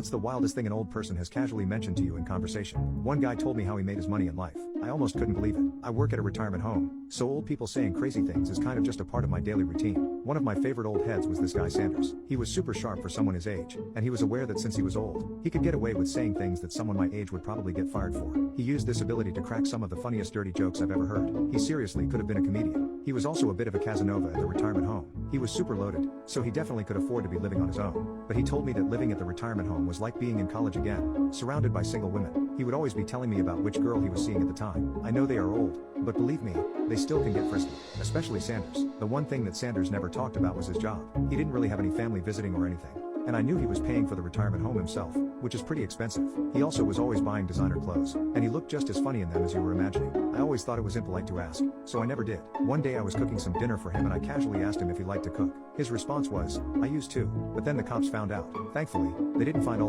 What's the wildest thing an old person has casually mentioned to you in conversation? One guy told me how he made his money in life. I almost couldn't believe it. I work at a retirement home, so old people saying crazy things is kind of just a part of my daily routine. One of my favorite old heads was this guy Sanders. He was super sharp for someone his age, and he was aware that since he was old, he could get away with saying things that someone my age would probably get fired for. He used this ability to crack some of the funniest dirty jokes I've ever heard. He seriously could have been a comedian. He was also a bit of a Casanova at the retirement home. He was super loaded, so he definitely could afford to be living on his own. But he told me that living at the retirement home was like being in college again, surrounded by single women. He would always be telling me about which girl he was seeing at the time. I know they are old, but believe me, they still can get frisky, especially Sanders. The one thing that Sanders never talked about was his job. He didn't really have any family visiting or anything. And I knew he was paying for the retirement home himself, which is pretty expensive. He also was always buying designer clothes, and he looked just as funny in them as you were imagining. I always thought it was impolite to ask, so I never did. One day I was cooking some dinner for him and I casually asked him if he liked to cook. His response was, "I used to," but then the cops found out. Thankfully, they didn't find all the